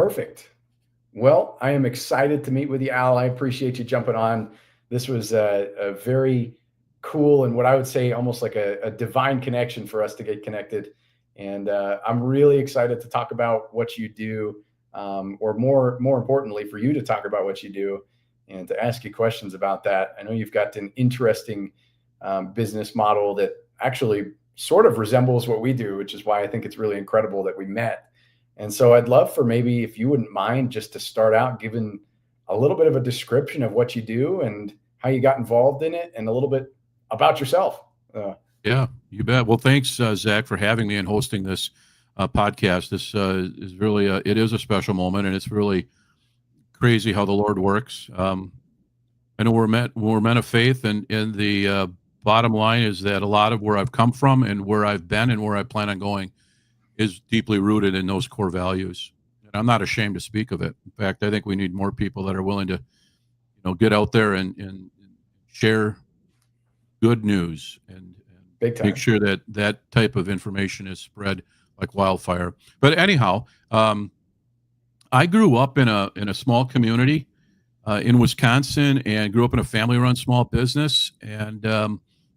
Perfect. Well, I am excited to meet with you, Al. I appreciate you jumping on. This was a very cool and what I would say almost like a divine connection for us to get connected. And I'm really excited to talk about what you do, or more importantly, for you to talk about what you do and to ask you questions about that. I know you've got an interesting business model that actually sort of resembles what we do, which is why I think it's really incredible that we met. And so I'd love for maybe if you wouldn't mind just to start out giving a little bit of a description of what you do and how you got involved in it and a little bit about yourself. Yeah, you bet. Well, thanks, Zach, for having me and hosting this podcast. This is really it is a special moment, and it's really crazy how the Lord works. I know we're men of faith, and the bottom line is that a lot of where I've come from and where I've been and where I plan on going is deeply rooted in those core values. And I'm not ashamed to speak of it. In fact, I think we need more people that are willing to, get out there and share good news and Big time. make sure that that type of information is spread like wildfire. But anyhow, I grew up in a small community in Wisconsin and grew up in a family-run small business. And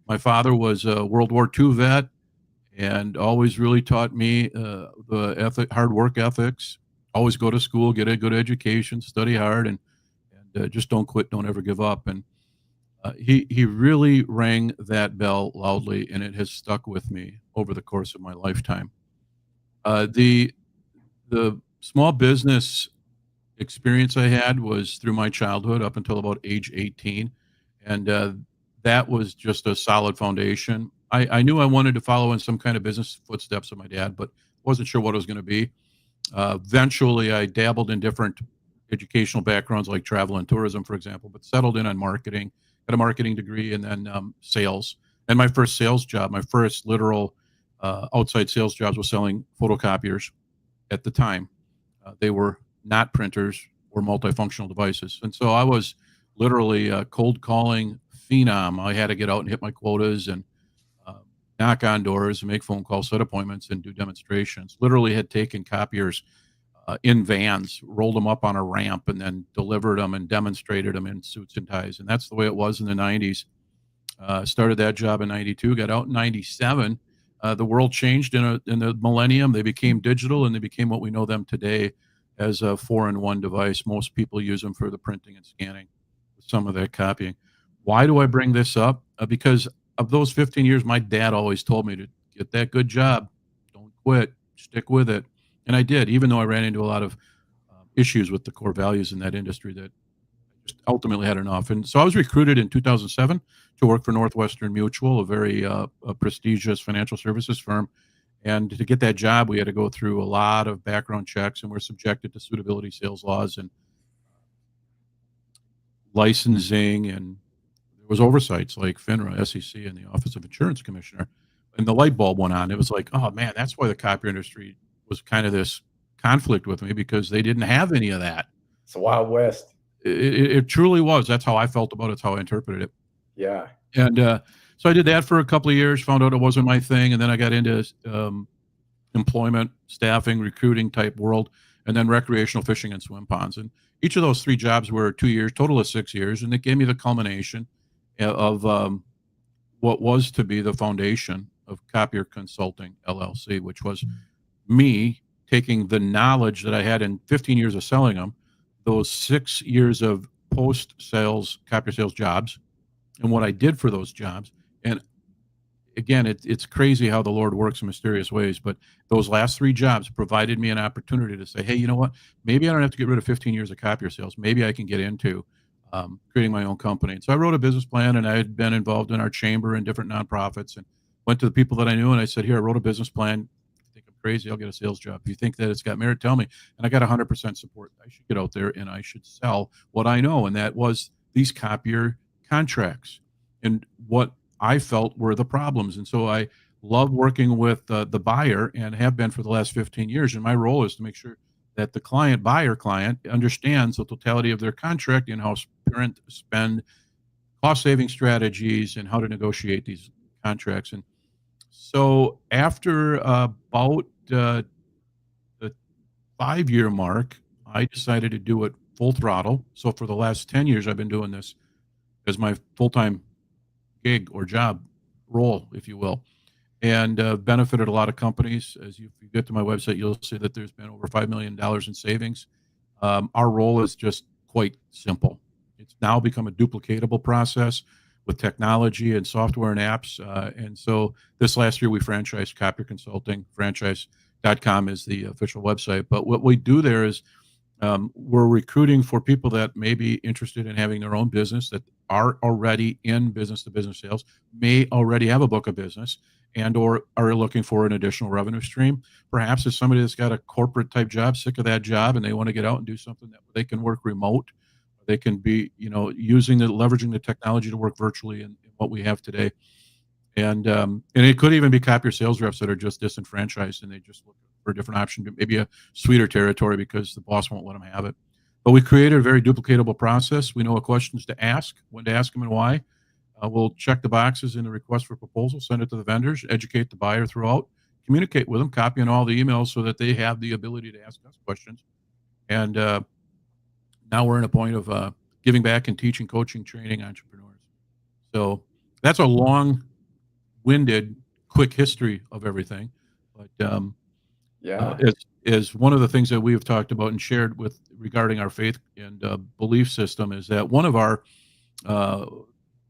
my father was a World War II vet and always really taught me the hard work ethics. Always go to school, get a good education, study hard, and just don't quit, don't ever give up. And he really rang that bell loudly, and it has stuck with me over the course of my lifetime. The small business experience I had was through my childhood up until about age 18, and that was just a solid foundation. I knew I wanted to follow in some kind of business footsteps of my dad, but wasn't sure what it was going to be. Eventually, I dabbled in different educational backgrounds like travel and tourism, for example, but settled in on marketing, got a marketing degree, and then sales. And my first sales job, my first literal outside sales jobs was selling photocopiers at the time. They were not printers or multifunctional devices. And so I was literally a cold calling phenom. I had to get out and hit my quotas and knock on doors and make phone calls, set appointments, and do demonstrations. Literally had taken copiers in vans, rolled them up on a ramp, and then delivered them and demonstrated them in suits and ties. And that's the way it was in the 90s. Started that job in 92, got out in 97. The world changed in the millennium. They became digital, and they became what we know them today as a 4-in-1 device. Most people use them for the printing and scanning, some of that copying. Why do I bring this up? Because of those 15 years, my dad always told me to get that good job. Don't quit. Stick with it. And I did, even though I ran into a lot of issues with the core values in that industry that I just ultimately had enough. And so I was recruited in 2007 to work for Northwestern Mutual, a very a prestigious financial services firm. And to get that job, we had to go through a lot of background checks, and we're subjected to suitability sales laws and licensing, and there was oversights like FINRA, SEC, and the Office of Insurance Commissioner. And the light bulb went on. It was like, oh man, that's why the copier industry was kind of this conflict with me, because they didn't have any of that. It's a Wild West. It truly was. That's how I felt about it. It's how I interpreted it. Yeah. And so I did that for a couple of years, found out it wasn't my thing. And then I got into employment, staffing, recruiting type world, and then recreational fishing and swim ponds. And each of those 3 jobs were 2 years, total of 6 years. And it gave me the culmination of what was to be the foundation of Copier Consulting, LLC, which was me taking the knowledge that I had in 15 years of selling them, those 6 years of post-sales copier sales jobs, and what I did for those jobs. And again, it's crazy how the Lord works in mysterious ways, but those last 3 jobs provided me an opportunity to say, hey, you know what? Maybe I don't have to get rid of 15 years of copier sales. Maybe I can get into creating my own company. And so I wrote a business plan, and I had been involved in our chamber and different nonprofits, and went to the people that I knew, and I said, here, I wrote a business plan. If you think I'm crazy, I'll get a sales job. If you think that it's got merit, tell me. And I got 100% support. I should get out there and I should sell what I know. And that was these copier contracts and what I felt were the problems. And so I love working with the buyer, and have been for the last 15 years. And my role is to make sure that the buyer client understands the totality of their contract, in-house print, spend, cost-saving strategies, and how to negotiate these contracts. And so after about the 5-year mark, I decided to do it full throttle. So for the last 10 years, I've been doing this as my full-time gig or job role, if you will, and benefited a lot of companies. As if you get to my website, you'll see that there's been over $5 million in savings. Our role is just quite simple. It's now become a duplicatable process with technology and software and apps. And so this last year, we franchised Copier Consulting. Franchise.com is the official website. But what we do there is we're recruiting for people that may be interested in having their own business, that are already in business-to-business sales, may already have a book of business, and or are looking for an additional revenue stream. Perhaps it's somebody that's got a corporate type job, sick of that job, and they want to get out and do something that they can work remote. They can be, leveraging the technology to work virtually in what we have today. And it could even be copier sales reps that are just disenfranchised and they just look for a different option, maybe a sweeter territory because the boss won't let them have it. But we created a very duplicatable process. We know what questions to ask, when to ask them, and why. We'll check the boxes in the request for proposal, send it to the vendors, educate the buyer throughout, communicate with them, copy on all the emails so that they have the ability to ask us questions. And now we're in a point of giving back and teaching, coaching, training entrepreneurs. So that's a long-winded, quick history of everything. But is one of the things that we have talked about and shared with regarding our faith and belief system is that one of our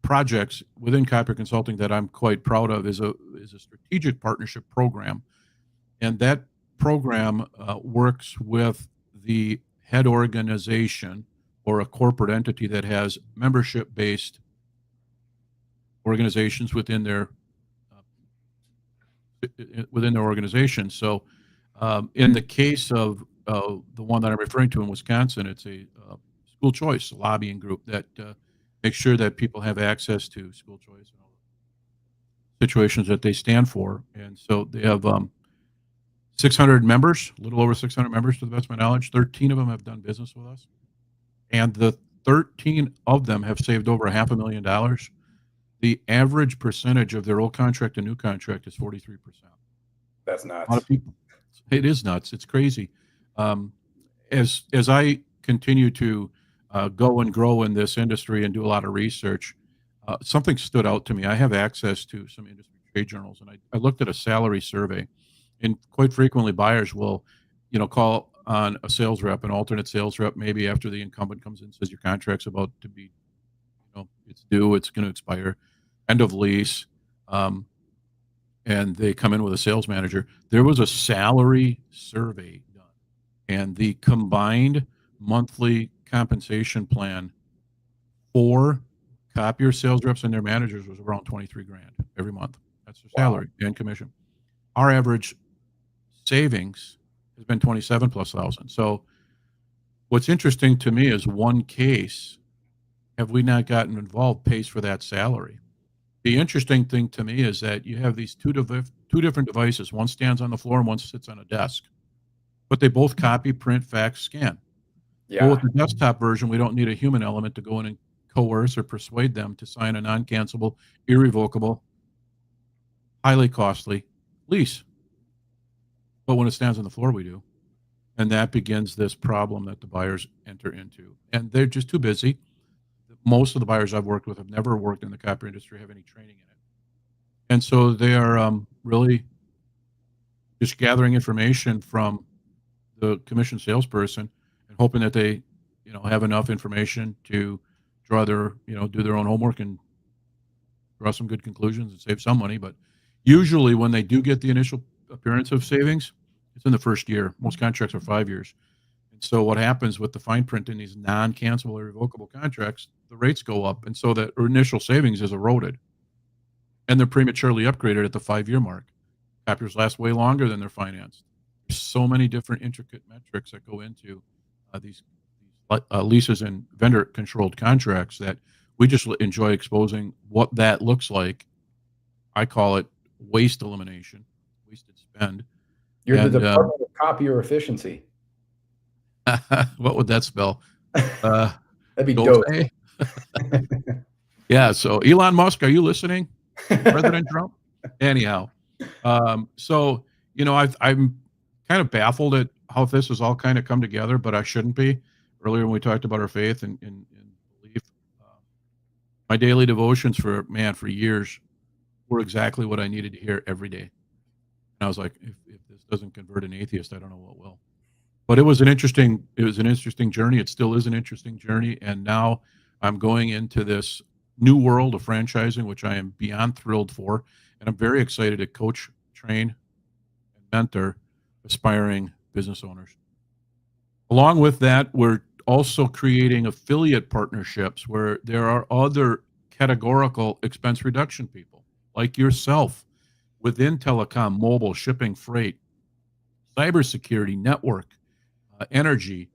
projects within Copier Consulting that I'm quite proud of is a strategic partnership program, and that program works with the head organization or a corporate entity that has membership-based organizations within their organization. So in the case of the one that I'm referring to in Wisconsin, it's a school choice lobbying group that makes sure that people have access to school choice and all the situations that they stand for. And so they have 600 members, a little over 600 members to the best of my knowledge. 13 of them have done business with us. And the 13 of them have saved over $500,000. The average percentage of their old contract and new contract is 43%. That's nuts. A lot of people. It is nuts. It's crazy. As I continue to go and grow in this industry and do a lot of research, something stood out to me. I have access to some industry trade journals, and I looked at a salary survey, and quite frequently buyers will, call on a sales rep, an alternate sales rep, maybe after the incumbent comes in and says your contract's about to be, it's due, it's going to expire, end of lease, and they come in with a sales manager. There was a salary survey done, and the combined monthly compensation plan for copier sales reps and their managers was around $23,000 every month. That's their salary and commission. Our average savings has been 27,000+. So what's interesting to me is one case, have we not gotten involved, pays for that salary. The interesting thing to me is that you have these two different devices. One stands on the floor and one sits on a desk, but they both copy, print, fax, scan. Yeah. Well, with the desktop version, we don't need a human element to go in and coerce or persuade them to sign a non-cancelable, irrevocable, highly costly lease. But when it stands on the floor, we do. And that begins this problem that the buyers enter into. And they're just too busy. Most of the buyers I've worked with have never worked in the copier industry, have any training in it. And so they are really just gathering information from the commission salesperson and hoping that they, have enough information to draw their, do their own homework and draw some good conclusions and save some money. But usually when they do get the initial appearance of savings, it's in the first year. Most contracts are 5 years. And so what happens with the fine print in these non-cancelable or revocable contracts, the rates go up. And so that initial savings is eroded. And they're prematurely upgraded at the 5-year mark. Copiers last way longer than they're financed. There's so many different intricate metrics that go into these leases and vendor-controlled contracts that we just enjoy exposing what that looks like. I call it waste elimination, wasted spend. You're the Department of Copier Efficiency. What would that spell? That'd be dope. Yeah. So Elon Musk, are you listening? President Trump? Anyhow. So, I'm kind of baffled at how this has all kind of come together, but I shouldn't be. Earlier when we talked about our faith and belief, uh, my daily devotions for years were exactly what I needed to hear every day. And I was like, if this doesn't convert an atheist, I don't know what will. But it was an interesting journey. It still is an interesting journey. And now I'm going into this new world of franchising, which I am beyond thrilled for. And I'm very excited to coach, train, and mentor aspiring business owners. Along with that, we're also creating affiliate partnerships where there are other categorical expense reduction people like yourself within telecom, mobile, shipping, freight, cybersecurity, network, energy.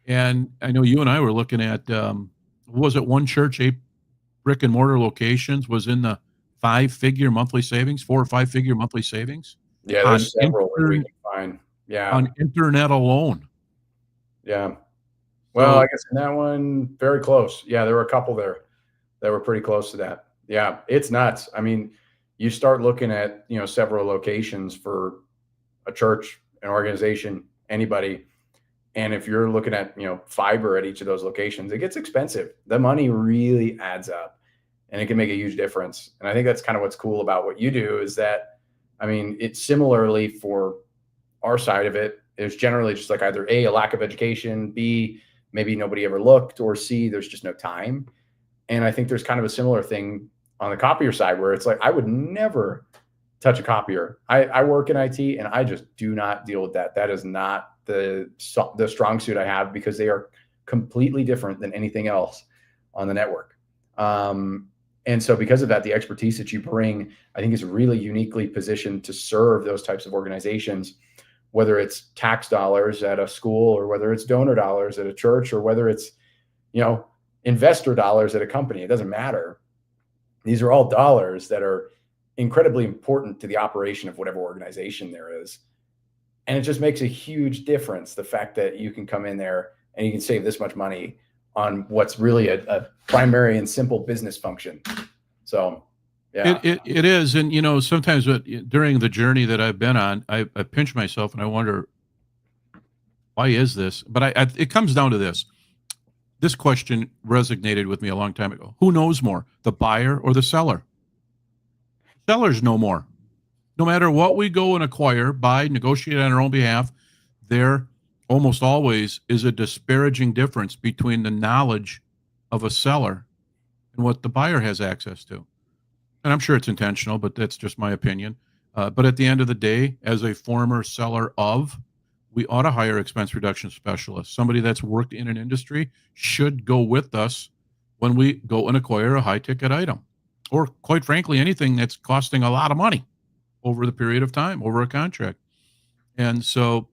And I know you and I were looking at, was it one church, 8 brick and mortar locations was in the 5-figure monthly savings, 4 or 5-figure monthly savings Yeah, on there's several that we can find. Yeah. on internet alone. Yeah. Well, I So guess in that one, very close. Yeah, there were a couple there that were pretty close to that. Yeah, it's nuts. I mean, you start looking at, several locations for a church, an organization, anybody. And if you're looking at, fiber at each of those locations, it gets expensive. The money really adds up and it can make a huge difference. And I think that's kind of what's cool about what you do is that, I mean, it's similarly for our side of it. It's generally just like either A, a lack of education, B, maybe nobody ever looked, or C, there's just no time. And I think there's kind of a similar thing on the copier side where it's like, I would never touch a copier. I work in IT and I just do not deal with that. That is not the strong suit I have because they are completely different than anything else on the network. And so because of that, the expertise that you bring, I think is really uniquely positioned to serve those types of organizations, whether it's tax dollars at a school or whether it's donor dollars at a church or whether it's, investor dollars at a company. It doesn't matter. These are all dollars that are incredibly important to the operation of whatever organization there is. And it just makes a huge difference. The fact that you can come in there and you can save this much money on what's really a primary and simple business function. So, yeah. it is. And, sometimes during the journey that I've been on, I pinch myself and I wonder, why is this? But it comes down to this. This question resonated with me a long time ago. Who knows more, the buyer or the seller? Sellers know more. No matter what we go and acquire, buy, negotiate on our own behalf, there almost always is a disparaging difference between the knowledge of a seller and what the buyer has access to. And I'm sure it's intentional, but that's just my opinion. But at the end of the day, as a former seller we ought to hire expense reduction specialists. Somebody that's worked in an industry should go with us when we go and acquire a high ticket item, or quite frankly, anything that's costing a lot of money over the period of time, over a contract. And so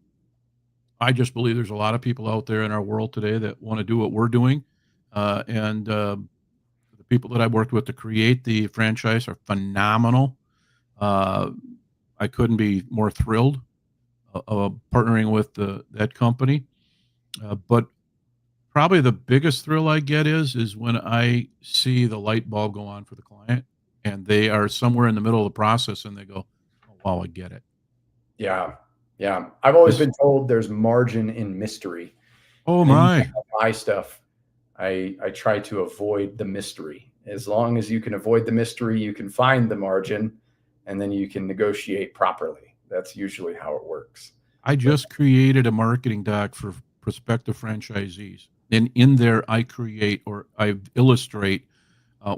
I just believe there's a lot of people out there in our world today that want to do what we're doing. And the people that I've worked with to create the franchise are phenomenal. I couldn't be more thrilled partnering with that company. But probably the biggest thrill I get is when I see the light bulb go on for the client and they are somewhere in the middle of the process and they go, oh, wow, I get it. Yeah. Yeah. I've always been told there's margin in mystery. Oh my. My stuff, I try to avoid the mystery. As long as you can avoid the mystery, you can find the margin and then you can negotiate properly. That's usually how it works. I just created a marketing doc for prospective franchisees. And in there, I create or I illustrate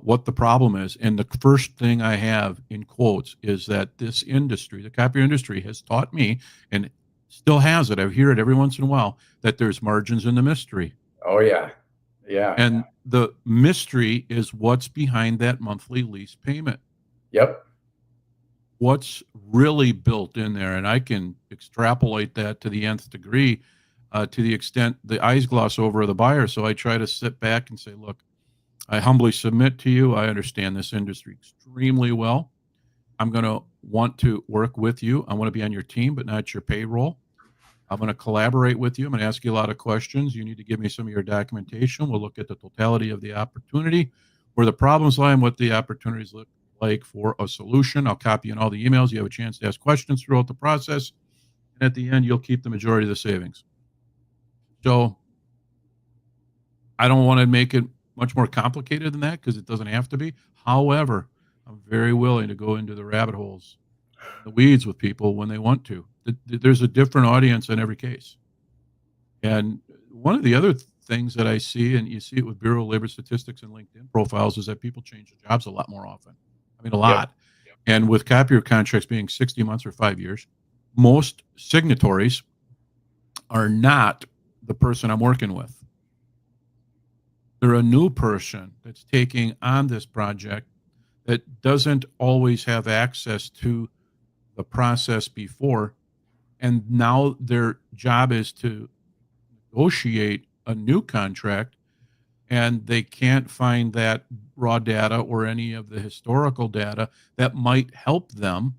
what the problem is. And the first thing I have in quotes is that this industry, the copier industry, has taught me and still has it. I hear it every once in a while that there's margins in the mystery. Oh, yeah. Yeah. And the mystery is what's behind that monthly lease payment. Yep. What's really built in there. And I can extrapolate that to the nth degree to the extent the eyes gloss over the buyer. So I try to sit back and say, look, I humbly submit to you. I understand this industry extremely well. I'm going to want to work with you. I want to be on your team, but not your payroll. I'm going to collaborate with you. I'm going to ask you a lot of questions. You need to give me some of your documentation. We'll look at the totality of the opportunity, where the problems lie and what the opportunities look like for a solution. I'll copy in all the emails. You have a chance to ask questions throughout the process. and at the end, you'll keep the majority of the savings. So I don't want to make it much more complicated than that because it doesn't have to be. However, I'm very willing to go into the rabbit holes, the weeds with people when they want to. There's a different audience in every case. And one of the other things that I see, and you see it with Bureau of Labor Statistics and LinkedIn profiles, is that people change their jobs a lot more often. I mean, a lot. Yep. And with copier contracts being 60 months or 5 years, most signatories are not the person I'm working with. They're a new person that's taking on this project that doesn't always have access to the process before. And now their job is to negotiate a new contract, and they can't find that raw data or any of the historical data that might help them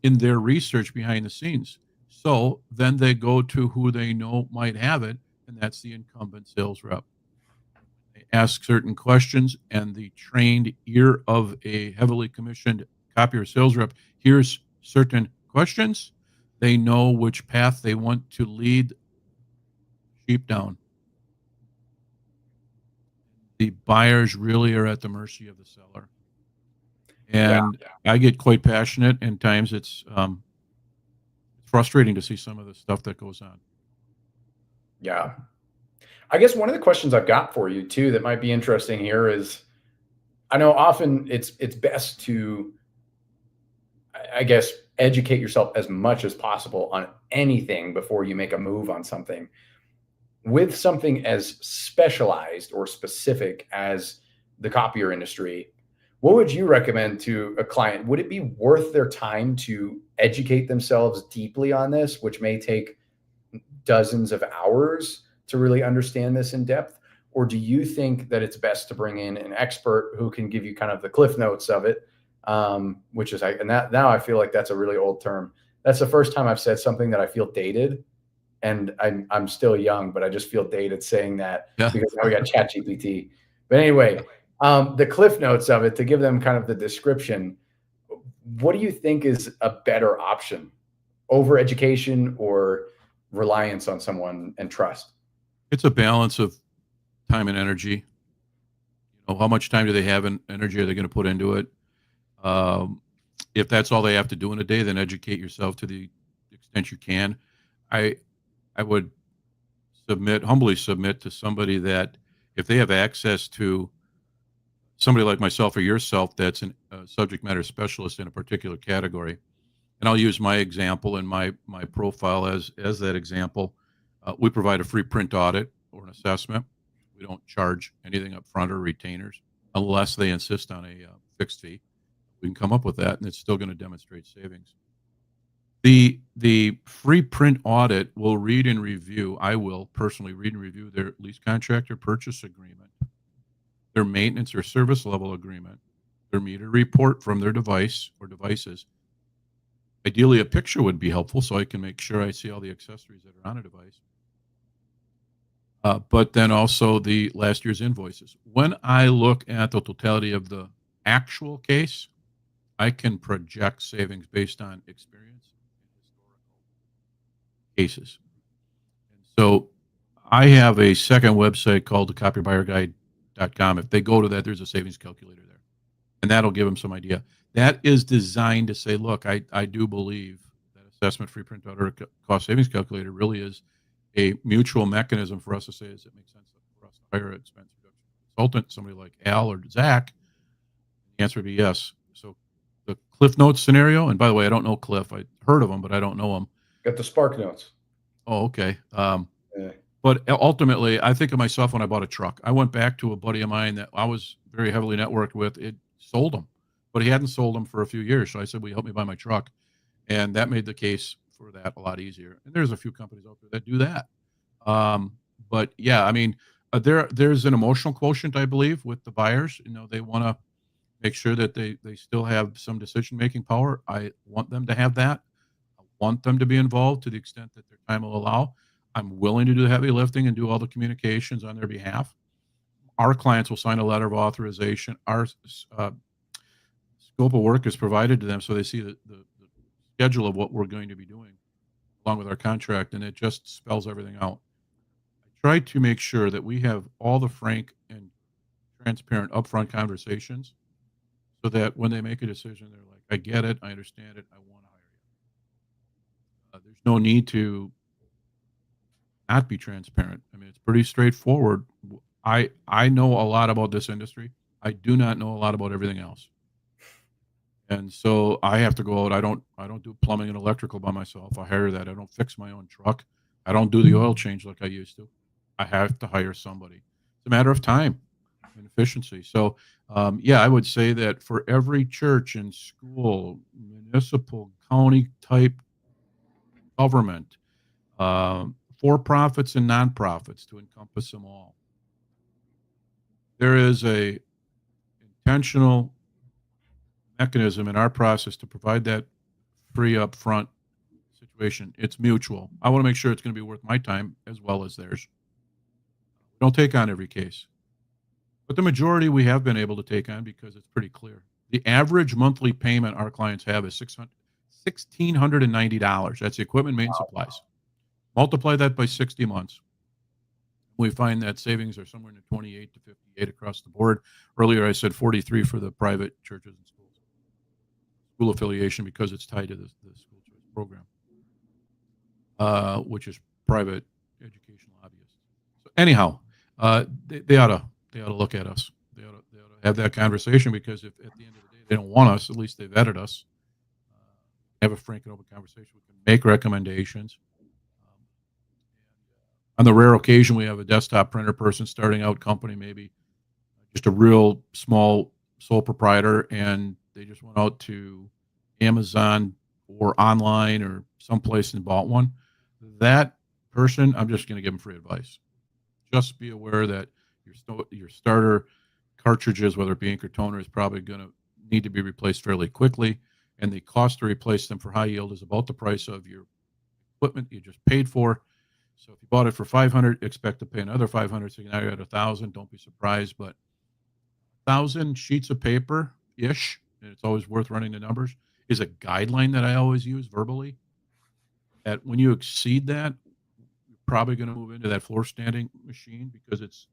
in their research behind the scenes. So then they go to who they know might have it, and that's the incumbent sales rep. They ask certain questions, and the trained ear of a heavily commissioned copier sales rep hears certain questions. They know which path they want to lead sheep down. The buyers really are at the mercy of the seller. And I get quite passionate, and times it's frustrating to see some of the stuff that goes on. Yeah. I guess one of the questions I've got for you too that might be interesting here is, I know often it's best to, I guess, educate yourself as much as possible on anything before you make a move on something. With something as specialized or specific as the copier industry, what would you recommend to a client? Would it be worth their time to educate themselves deeply on this, which may take dozens of hours to really understand this in depth? Or do you think that it's best to bring in an expert who can give you kind of the cliff notes of it? Which is, and that now I feel like that's a really old term. That's the first time I've said something that I feel dated. And I'm still young, but I just feel dated saying that because now we got ChatGPT. But anyway, the cliff notes of it, to give them kind of the description, what do you think is a better option? Over education or reliance on someone and trust? It's a balance of time and energy. How much time do they have and energy are they going to put into it? If that's all they have to do in a day, then educate yourself to the extent you can. I would humbly submit to somebody that if they have access to somebody like myself or yourself that's a subject matter specialist in a particular category, and I'll use my example and my profile as that example. We provide a free print audit or an assessment. We don't charge anything up front or retainers unless they insist on a fixed fee. We can come up with that, and it's still going to demonstrate savings. The free print audit will read and review. I will personally read and review their lease contract or purchase agreement, their maintenance or service level agreement, their meter report from their device or devices. Ideally, a picture would be helpful so I can make sure I see all the accessories that are on a device. But then also the last year's invoices. When I look at the totality of the actual case, I can project savings based on experience and historical cases. And so I have a second website called the copybuyerguide.com. If they go to that, there's a savings calculator there, and that'll give them some idea. That is designed to say, look, I do believe that assessment, free print out, or cost savings calculator really is a mutual mechanism for us to say, does it make sense for us to hire an expense reduction consultant, somebody like Al or Zach? The answer would be yes. So the Cliff Notes scenario, and by the way, I don't know Cliff. I heard of him, but I don't know him. Got the Spark Notes. Oh, okay. But ultimately, I think of myself when I bought a truck. I went back to a buddy of mine that I was very heavily networked with. It sold him, but he hadn't sold them for a few years. So I said, will you help me buy my truck? And that made the case for that a lot easier. And there's a few companies out there that do that. But yeah, I mean, there's an emotional quotient, I believe, with the buyers. They want to make sure that they still have some decision-making power. I want them to have that. I want them to be involved to the extent that their time will allow. I'm willing to do the heavy lifting and do all the communications on their behalf. Our clients will sign a letter of authorization. Our scope of work is provided to them so they see the schedule of what we're going to be doing. along with our contract, and it just spells everything out. I try to make sure that we have all the frank and transparent upfront conversations so that when they make a decision, they're like, I get it, I understand it, I want to hire you. There's no need to not be transparent. I mean, it's pretty straightforward. I know a lot about this industry. I do not know a lot about everything else. And so I have to go out. I don't do plumbing and electrical by myself. I hire that. I don't fix my own truck. I don't do the oil change like I used to. I have to hire somebody. It's a matter of time and efficiency. So yeah, I would say that for every church and school, municipal, county type government, for profits and nonprofits to encompass them all, there is a intentional mechanism in our process to provide that free upfront situation. It's mutual. I want to make sure it's going to be worth my time as well as theirs. We don't take on every case, but the majority we have been able to take on because it's pretty clear. The average monthly payment our clients have is $1,690. That's the equipment, maintenance, supplies. Multiply that by 60 months. We find that savings are somewhere in the 28 to 58 across the board. Earlier, I said 43 for the private churches and schools. School affiliation because it's tied to the school choice program, which is private educational lobbyists. So anyhow, they ought to look at us. They ought to have that conversation because if at the end of the day they don't want us, at least they've vetted us. Have a frank and open conversation. We can make recommendations. On the rare occasion we have a desktop printer person starting out company, maybe just a real small sole proprietor, and they just went out to Amazon or online or someplace and bought one. That person, I'm just going to give them free advice. Just be aware that your starter cartridges, whether it be ink or toner, is probably going to need to be replaced fairly quickly, and the cost to replace them for high yield is about the price of your equipment you just paid for. So if you bought it for $500, expect to pay another $500. So now you're at $1,000. Don't be surprised, but 1,000 sheets of paper ish, and it's always worth running the numbers, is a guideline that I always use verbally. That when you exceed that, you're probably going to move into that floor standing machine because it's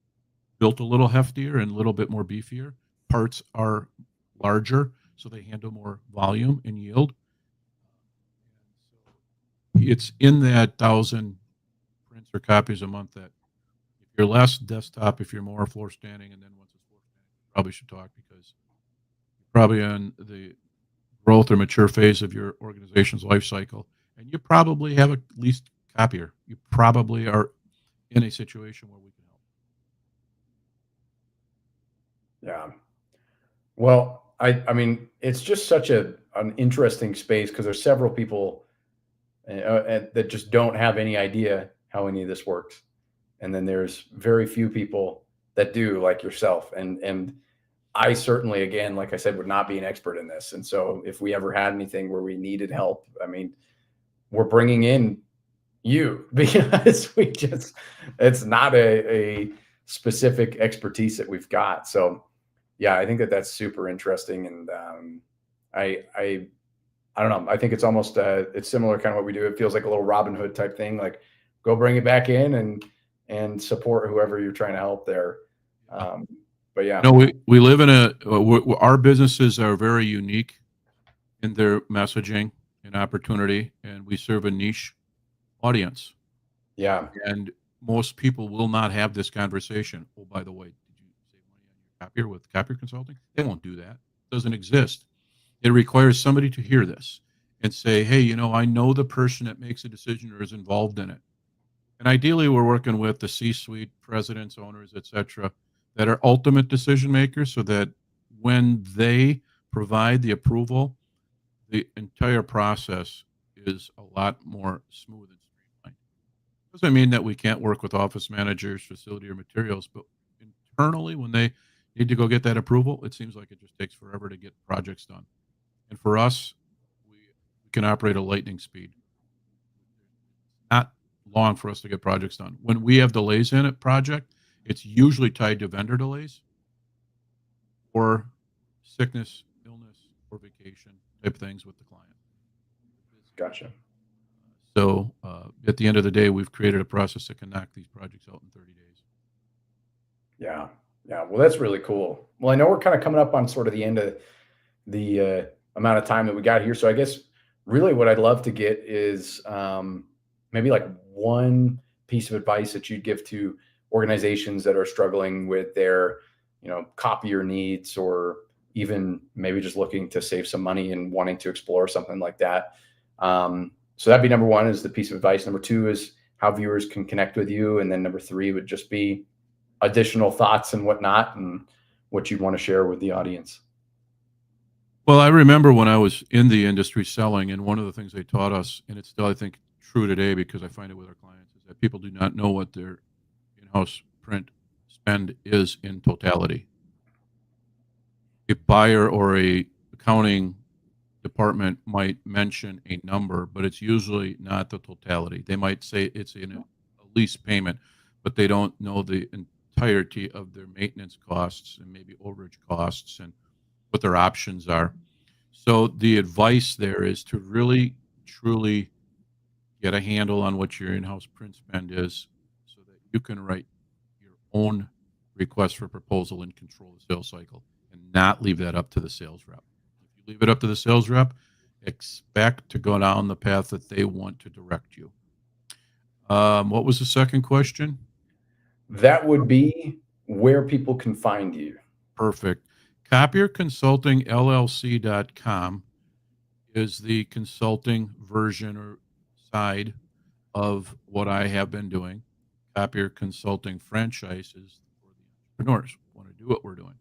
built a little heftier and a little bit more beefier. Parts are larger, so they handle more volume and yield. It's in that 1,000 prints or copies a month that if you're less desktop, if you're more floor standing, and then once it's floor standing, you probably should talk because you're probably in the growth or mature phase of your organization's life cycle, and you probably have at least copier. You probably are in a situation where we can help. Yeah. Well, I mean, it's just such an interesting space because there's several people that just don't have any idea how any of this works. And then there's very few people that do, like yourself. And I certainly, again, like I said, would not be an expert in this. And so if we ever had anything where we needed help, I mean, we're bringing in you because it's not a specific expertise that we've got. So yeah, I think that's super interesting. And I don't know. I think it's almost it's similar kind of what we do. It feels like a little Robin Hood type thing, like go bring it back in and support whoever you're trying to help there. But yeah, no, we live in our businesses are very unique in their messaging and opportunity, and we serve a niche audience. Yeah. And most people will not have this conversation. Oh, by the way, did you save money on your copier with Copier Consulting? They won't do that. It doesn't exist. It requires somebody to hear this and say, hey, I know the person that makes a decision or is involved in it. And ideally, we're working with the C-suite, presidents, owners, et cetera, that are ultimate decision makers so that when they provide the approval, the entire process is a lot more smooth and streamlined. Doesn't mean that we can't work with office managers, facility, or materials, but internally, when they need to go get that approval, it seems like it just takes forever to get projects done. And for us, we can operate at lightning speed. Not long for us to get projects done. When we have delays in a project, it's usually tied to vendor delays or sickness, illness, or vacation type things with the client. Gotcha. So at the end of the day, we've created a process that can knock these projects out in 30 days. Yeah. Yeah. Well, that's really cool. Well, I know we're kind of coming up on sort of the end of the amount of time that we got here. So I guess really what I'd love to get is maybe like one piece of advice that you'd give to organizations that are struggling with their, copier needs, or even maybe just looking to save some money and wanting to explore something like that. So that'd be number one, is the piece of advice. Number two is how viewers can connect with you. And then number three would just be additional thoughts and whatnot, and what you'd want to share with the audience. Well, I remember when I was in the industry selling, and one of the things they taught us, and it's still, I think, true today because I find it with our clients, is that people do not know what their in-house print spend is in totality. A buyer or a accounting department might mention a number, but it's usually not the totality. They might say it's in a lease payment, but they don't know the entirety of their maintenance costs and maybe overage costs and what their options are. So the advice there is to really, truly get a handle on what your in-house print spend is, so that you can write your own request for proposal and control the sales cycle, and not leave that up to the sales rep. If you leave it up to the sales rep, expect to go down the path that they want to direct you. What was the second question? That would be where people can find you. Perfect. CopierConsultingLLC.com is the consulting version or side of what I have been doing. Copier Consulting franchise is for the entrepreneurs who want to do what we're doing.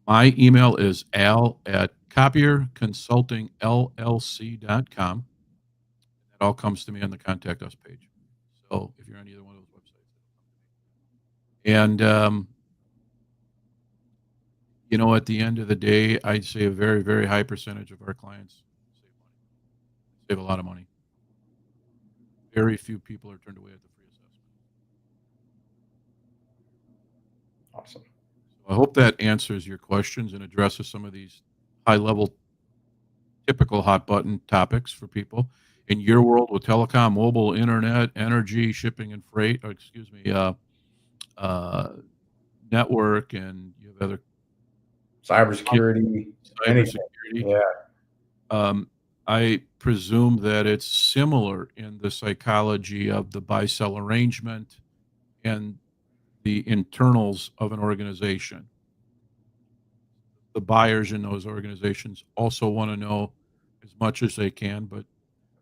My email is al@copierconsultingllc.com. That all comes to me on the contact us page. So if you're on either one of those websites, and at the end of the day, I'd say a very, very high percentage of our clients save a lot of money. Very few people are turned away at the free assessment. Awesome. So I hope that answers your questions and addresses some of these high-level, typical hot button topics for people in your world with telecom, mobile, internet, energy, shipping and freight. Network, and you have other Cybersecurity. cybersecurity. Yeah. I presume that it's similar in the psychology of the buy-sell arrangement and the internals of an organization. The buyers in those organizations also want to know as much as they can, but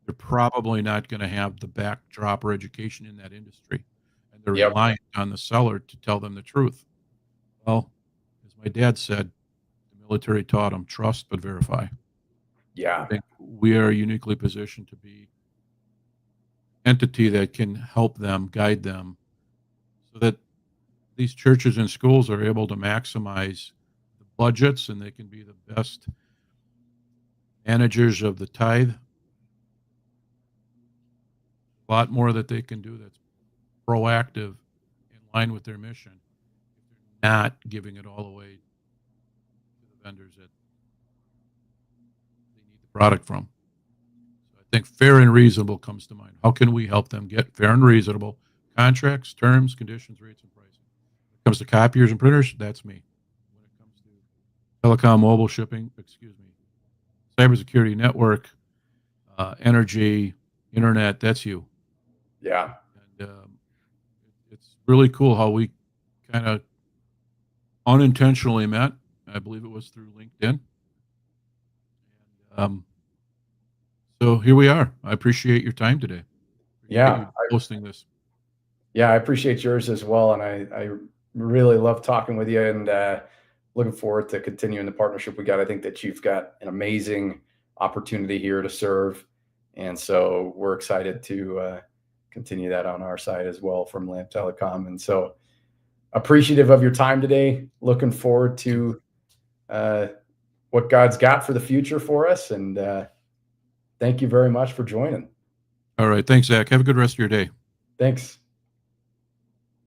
they're probably not going to have the backdrop or education in that industry. And they're Yep. relying on the seller to tell them the truth. Well, as my dad said, the military taught them, trust but verify. Yeah. I think we are uniquely positioned to be an entity that can help them, guide them, so that these churches and schools are able to maximize the budgets, and they can be the best managers of the tithe. A lot more that they can do that's proactive, in line with their mission, if they're not giving it all away to the vendors that they need the product from. So I think fair and reasonable comes to mind. How can we help them get fair and reasonable contracts, terms, conditions, rates, and pricing? When it comes to copiers and printers, that's me. When it comes to telecom, mobile, shipping, cybersecurity, network, energy, internet, that's you. Yeah. And it's really cool how we kind of unintentionally met. I believe it was through LinkedIn. And so here we are. I appreciate your time today. Yeah. You hosting this. Yeah. I appreciate yours as well. And I really love talking with you, and looking forward to continuing the partnership we got. I think that you've got an amazing opportunity here to serve. And so we're excited to continue that on our side as well from Lamb Telecom. And so appreciative of your time today. Looking forward to what God's got for the future for us. And thank you very much for joining. All right. Thanks, Zach. Have a good rest of your day. Thanks.